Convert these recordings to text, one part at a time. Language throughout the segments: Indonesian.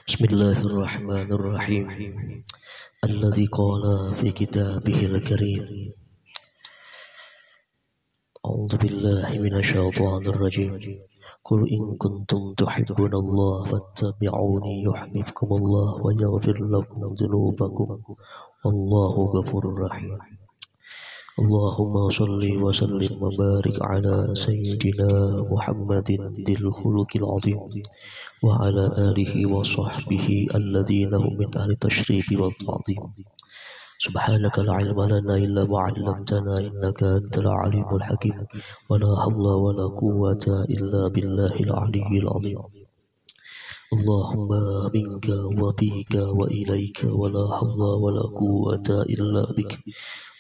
Bismillahirrahmanirrahim. Alladzi qala fi kitabihil karim. A'udzu billahi minasyaitonir rajim. Qul in kuntum tuhibbunallaha fattabi'uni yuhibbukumullah wa yaghfir lakum dzunubakum. Wallahu ghafurur rahim. Allahumma salli wa sallim wa barik ala sayyidina Muhammadin dil khuluqil azim wa ala alihi wa sahbihi alladhina hum min ahli tashrifi wal ta'zim. Subhanaka la ilma lana illa ma 'allamtana innaka antal alimul hakim wa la hawla wa la quwwata illa billahil aliyyil azim. Allahumma minka wa bika wa ilaika wa la hawla wa la quwwata illa bik.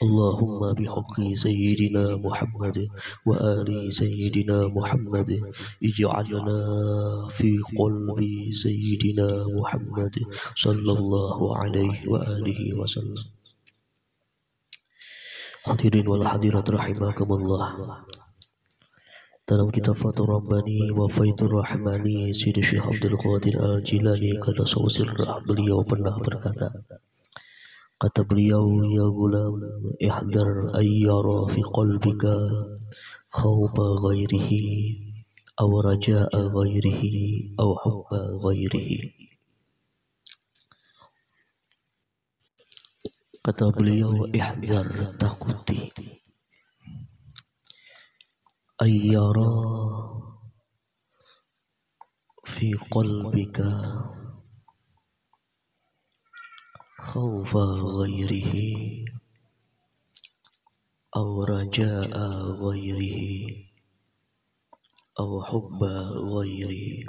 Allahumma bihaqqi sayyidina Muhammad wa ali sayyidina Muhammad ij'alna fi qalbi sayyidina Muhammad sallallahu alaihi wa alihi wasallam. Hadirin wal hadirat rahimakumullah. Dalam kitab Fathur Rabbani wa Faidhur Rahmani Sidi Syekh Abdul Qadir Al-Jilani Qadassahu sirrah, beliau pernah berkata, kata beliau, ya gulam ihdar ayyara fi qalbika khawfa ghairihi aw raja'a ghairihi aw hubba ghairihi. Kata beliau, ihdar, takuti, ayyara fi qalbika khawfa ghairihi aw raja'a ghairihi aw hubba ghairihi.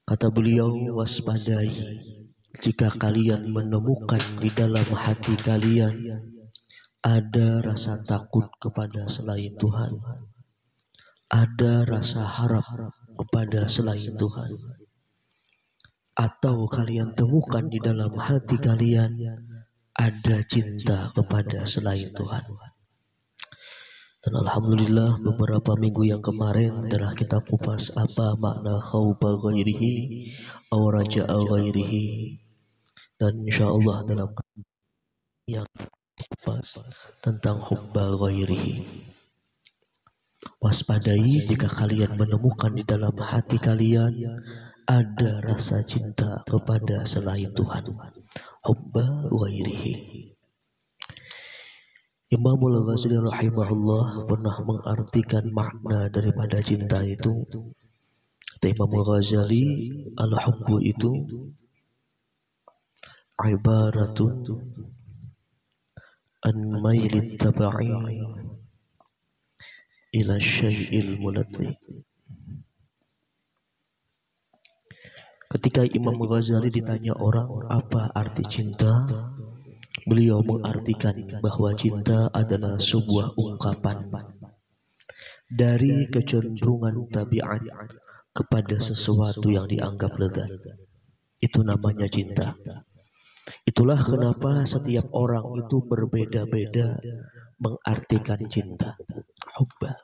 Kata beliau, waspadai jika kalian menemukan di dalam hati kalian ada rasa takut kepada selain Tuhan, ada rasa harap kepada selain Tuhan, atau kalian temukan di dalam hati kalian ada cinta kepada selain Tuhan. Dan alhamdulillah beberapa minggu yang kemarin telah kita kupas apa makna khawfa ghairihi aw raja'a ghairihi, dan insyaallah dalam yang kupas tentang hubba ghairihi. Waspadai jika kalian menemukan di dalam hati kalian ada rasa cinta kepada selain Tuhan, hubba ghairihi. Imamul Ghazali rahimahullah pernah mengartikan makna daripada cinta itu. Kata Imamul Ghazali, al-hubbu itu ibaratun an mailit tabai ila syai'il muladzi. Ketika Imam Ghazali ditanya orang apa arti cinta, beliau mengartikan bahwa cinta adalah sebuah ungkapan dari kecenderungan tabiat kepada sesuatu yang dianggap lezat. Itu namanya cinta. Itulah kenapa setiap orang itu berbeda-beda mengartikan cinta, hubba.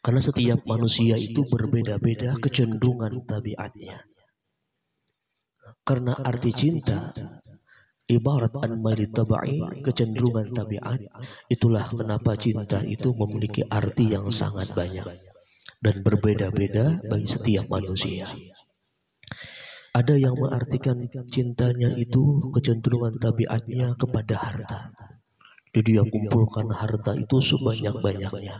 Karena setiap manusia itu berbeda-beda kecenderungan tabiatnya. Karena arti cinta ibarat an mailit tabai, kecenderungan tabiat. Itulah kenapa cinta itu memiliki arti yang sangat banyak dan berbeda-beda bagi setiap manusia. Ada yang mengartikan cintanya itu kecenderungan tabiatnya kepada harta. Jadi dia kumpulkan harta itu sebanyak-banyaknya.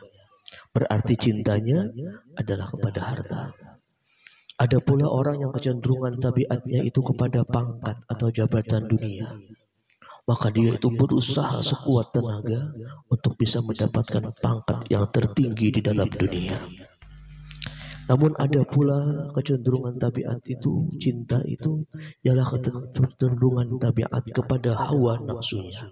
Berarti cintanya adalah kepada harta. Ada pula orang yang kecenderungan tabiatnya itu kepada pangkat atau jabatan dunia. Maka dia itu berusaha sekuat tenaga untuk bisa mendapatkan pangkat yang tertinggi di dalam dunia. Namun ada pula kecenderungan tabiat itu, cinta itu ialah kecenderungan tabiat kepada hawa nafsunya.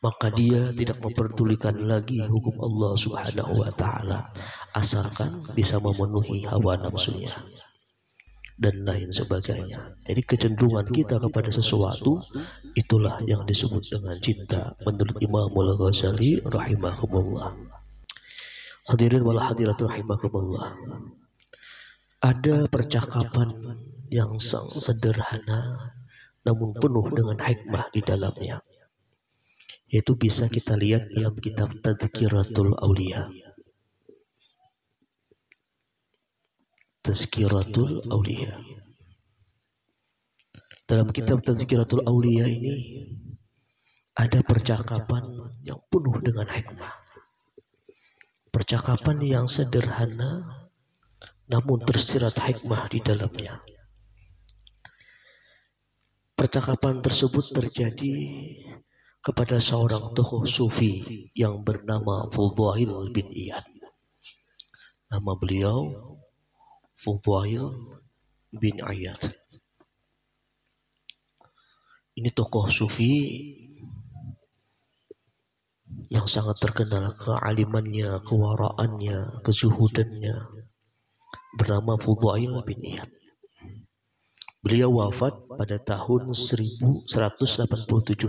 Maka dia tidak memperdulikan lagi hukum Allah Subhanahu wa ta'ala, asalkan bisa memenuhi hawa nafsunya dan lain sebagainya. Jadi kecenderungan kita kepada sesuatu itulah yang disebut dengan cinta menurut Imamul Ghazali rahimahumullah. Hadirin wal hadirat rahimakumullah. Ada percakapan yang sederhana namun penuh dengan hikmah di dalamnya. Itu bisa kita lihat dalam kitab Tazkiratul Aulia. Tazkiratul Aulia. Dalam kitab Tazkiratul Aulia ini ada percakapan yang penuh dengan hikmah. Percakapan yang sederhana namun tersirat hikmah di dalamnya. Percakapan tersebut terjadi kepada seorang tokoh sufi yang bernama Fudail bin Iyad. Nama beliau Fudail bin Iyad. Ini tokoh sufi yang sangat terkenal kealimannya, kewaraannya, kezuhudannya, bernama Fudail bin Iyad. Beliau wafat pada tahun 1187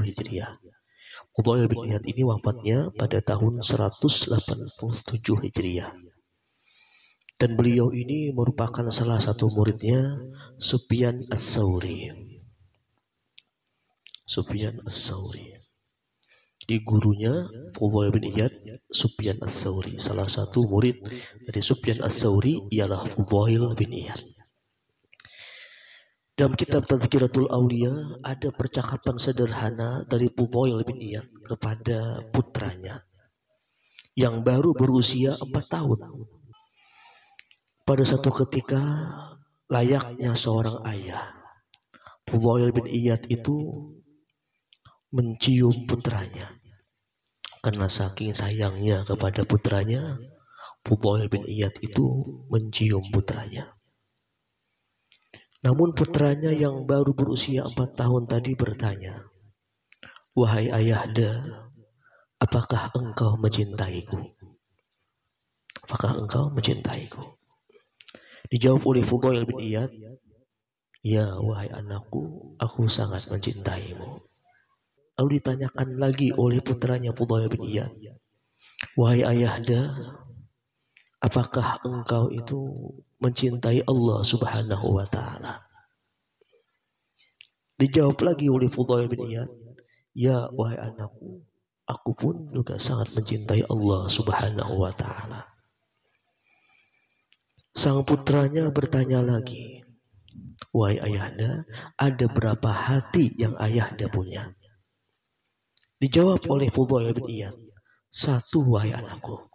Hijriah. Fudail bin Iyad ini wafatnya pada tahun 187 Hijriah. Dan beliau ini merupakan salah satu muridnya Sufyan Ats-Tsauri. Sufyan Ats-Tsauri. Di gurunya Fudail bin Iyad, Sufyan Ats-Tsauri. Salah satu murid dari Sufyan Ats-Tsauri ialah Fudail bin Iyad. Dalam kitab Tazkiratul Aulia ada percakapan sederhana dari Fudail bin Iyad kepada putranya yang baru berusia 4 tahun. Pada satu ketika, layaknya seorang ayah, Fudail bin Iyad itu mencium putranya. Karena saking sayangnya kepada putranya, Fudail bin Iyad itu mencium putranya. Namun putranya yang baru berusia 4 tahun tadi bertanya, "Wahai ayahda, apakah engkau mencintaiku? Apakah engkau mencintaiku?" Dijawab oleh Fudail bin Iyad, "Ya wahai anakku, aku sangat mencintaimu." Lalu ditanyakan lagi oleh putranya Fudail bin Iyad, "Wahai ayahda, apakah engkau itu mencintai Allah Subhanahu wa ta'ala?" Dijawab lagi oleh Fudail bin Iyad, "Ya wahai anakku, aku pun juga sangat mencintai Allah Subhanahu wa ta'ala." Sang putranya bertanya lagi, "Wahai ayahda, ada berapa hati yang ayahda punya?" Dijawab oleh Fudail bin Iyad, "1 wahai anakku."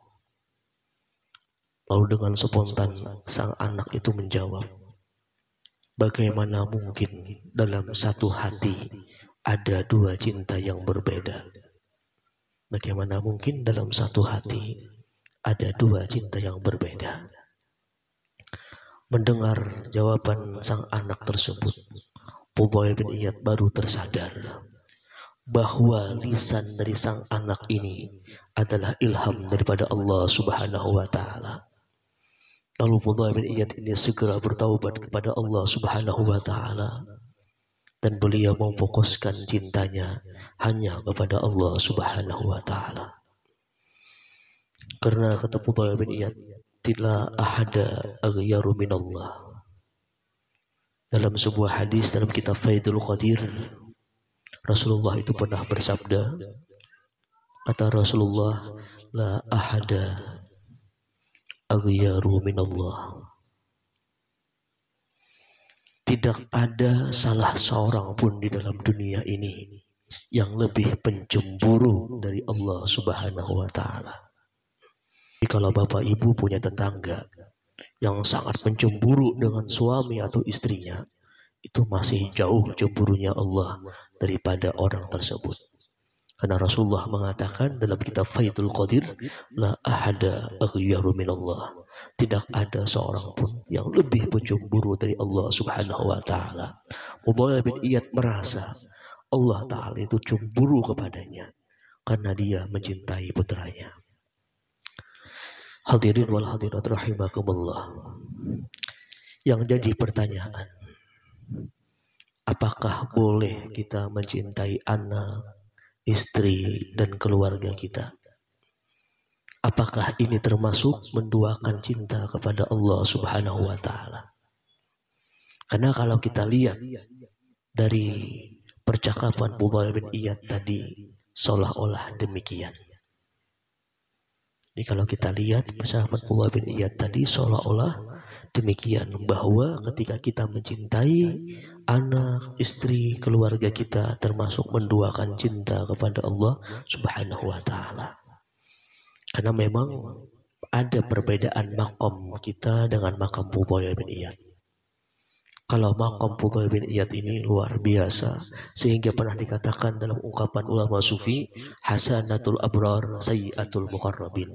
Lalu dengan spontan sang anak itu menjawab, "Bagaimana mungkin dalam satu hati ada 2 cinta yang berbeda? Bagaimana mungkin dalam satu hati ada 2 cinta yang berbeda?" Mendengar jawaban sang anak tersebut, Fudail bin Iyad baru tersadar bahwa lisan dari sang anak ini adalah ilham daripada Allah Subhanahu wa ta'ala. Lalu Fudail bin Iyad ini segera bertaubat kepada Allah Subhanahu wa ta'ala dan beliau memfokuskan cintanya hanya kepada Allah Subhanahu wa ta'ala. Karena kata Fudail bin Iyad, "Tila ahada aghyaru minallah." Dalam sebuah hadis dalam kitab Faidul Qadir, Rasulullah itu pernah bersabda, kata Rasulullah, "La ahada aghyaru minallah." Tidak ada salah seorang pun di dalam dunia ini yang lebih pencemburu dari Allah Subhanahu wa ta'ala. Jadi kalau bapak ibu punya tetangga yang sangat pencemburu dengan suami atau istrinya, itu masih jauh cemburunya Allah daripada orang tersebut. Karena Rasulullah mengatakan dalam kitab Faidul Qadir, "La ahada aghyaru minallah." Tidak ada seorang pun yang lebih pencemburu dari Allah Subhanahu wa ta'ala. Fudail bin Iyad merasa Allah ta'ala itu cemburu kepadanya karena dia mencintai putranya. Hadirin wal hadirat rahimakumullah. Yang jadi pertanyaan, apakah boleh kita mencintai anak, istri, dan keluarga kita? Apakah ini termasuk menduakan cinta kepada Allah Subhanahu wa taala? Karena kalau kita lihat dari percakapan Fudail bin Iyad tadi seolah-olah demikian. Jadi kalau kita lihat percakapan Fudail bin Iyad tadi seolah-olah demikian, bahwa ketika kita mencintai anak, istri, keluarga kita termasuk menduakan cinta kepada Allah Subhanahu wa taala. Karena memang ada perbedaan makom kita dengan makam Fudail bin Iyad. Kalau makam Fudail bin Iyad ini luar biasa, sehingga pernah dikatakan dalam ungkapan ulama sufi, hasanatul abrar sayyiatul muqarrabin.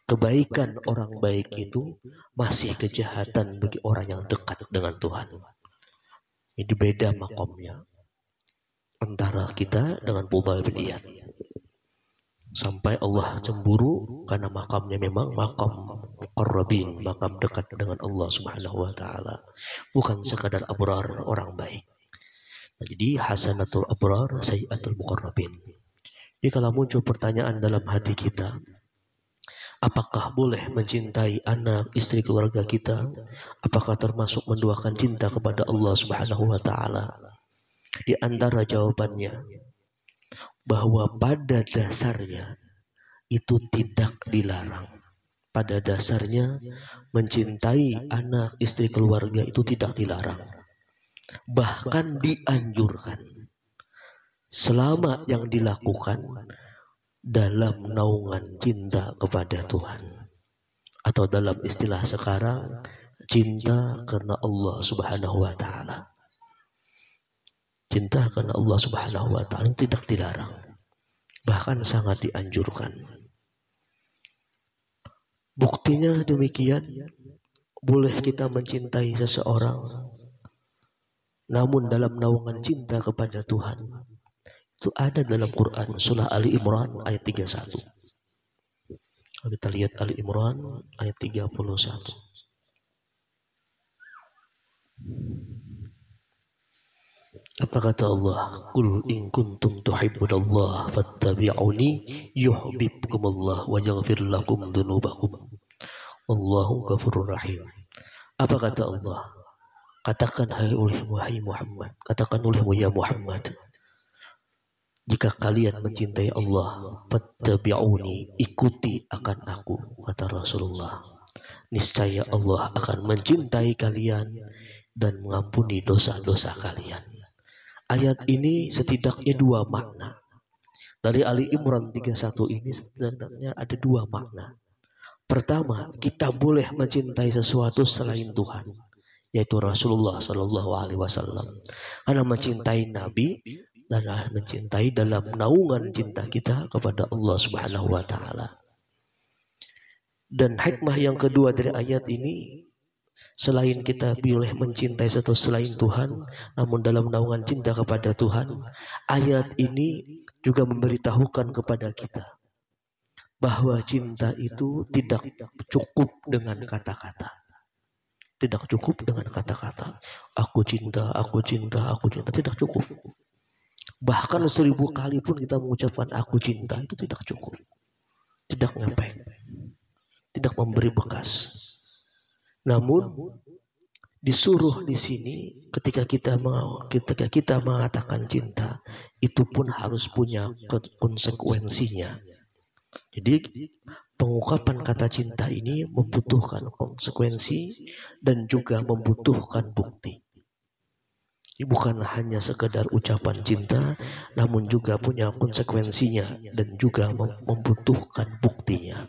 Kebaikan orang baik itu masih kejahatan bagi orang yang dekat dengan Tuhan. Ini beda makomnya antara kita dengan Fudail bin Iyad. Sampai Allah cemburu karena makamnya memang makam muqarrabin, makam dekat dengan Allah Subhanahu wa taala, bukan sekadar abrar, orang baik. Nah, jadi hasanatul abrar sayyiatul muqarrabin. Jadi kalau muncul pertanyaan dalam hati kita, apakah boleh mencintai anak, istri, keluarga kita? Apakah termasuk menduakan cinta kepada Allah Subhanahu wa taala? Di antara jawabannya, bahwa pada dasarnya itu tidak dilarang. Pada dasarnya mencintai anak, istri, keluarga itu tidak dilarang. Bahkan dianjurkan. Selama yang dilakukan dalam naungan cinta kepada Tuhan. Atau dalam istilah sekarang, cinta karena Allah Subhanahu wa taala. Cinta karena Allah Subhanahu wa taala tidak dilarang, bahkan sangat dianjurkan. Buktinya demikian, boleh kita mencintai seseorang namun dalam naungan cinta kepada Tuhan. Itu ada dalam Quran surah Ali Imran ayat 31. Kita lihat Ali Imran ayat 31. Apa kata Allah? Qul in kuntum tuhibbunallah fattabi'uni yuhibbukumullah wa yaghfir lakum dzunubakum. Wallahu ghafurur rahim. Apa kata Allah? Katakan wahai Muhammad, katakan olehmu ya Muhammad, jika kalian mencintai Allah, fattabi'uni, ikuti akan aku, kata Rasulullah. Niscaya Allah akan mencintai kalian dan mengampuni dosa-dosa kalian. Ayat ini setidaknya dua makna. Dari Ali Imran 31 ini sebenarnya ada dua makna. Pertama, kita boleh mencintai sesuatu selain Tuhan, yaitu Rasulullah Shallallahu Alaihi Wasallam. Karena mencintai Nabi dan mencintai dalam naungan cinta kita kepada Allah Subhanahu Wa Taala. Dan hikmah yang kedua dari ayat ini, selain kita boleh mencintai sesuatu selain Tuhan, namun dalam naungan cinta kepada Tuhan, ayat ini juga memberitahukan kepada kita bahwa cinta itu tidak cukup dengan kata-kata. Tidak cukup dengan kata-kata. Aku cinta, aku cinta, aku cinta. Tidak cukup. Bahkan 1000 kali pun kita mengucapkan aku cinta, itu tidak cukup. Tidak nyampe. Tidak memberi bekas. Namun disuruh di sini ketika kita mengatakan cinta, itu pun harus punya konsekuensinya. Jadi pengungkapan kata cinta ini membutuhkan konsekuensi dan juga membutuhkan bukti. Jadi bukan hanya sekedar ucapan cinta, namun juga punya konsekuensinya dan juga membutuhkan buktinya.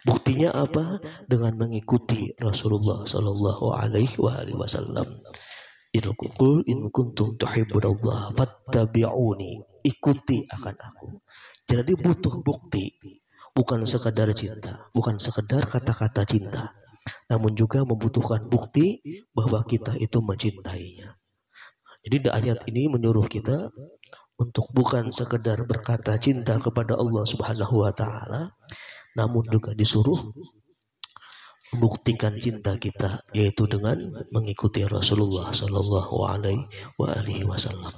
Buktinya apa? Dengan mengikuti Rasulullah Sallallahu Alaihi Wasallam. In kuntum tuhibbunallah fattabi'uni, ikuti akan aku. Jadi butuh bukti, bukan sekadar cinta, bukan sekadar kata-kata cinta, namun juga membutuhkan bukti bahwa kita itu mencintainya. Jadi di ayat ini menyuruh kita untuk bukan sekadar berkata cinta kepada Allah Subhanahu Wa Taala, namun juga disuruh membuktikan cinta kita, yaitu dengan mengikuti Rasulullah Sallallahu Alaihi Wasallam.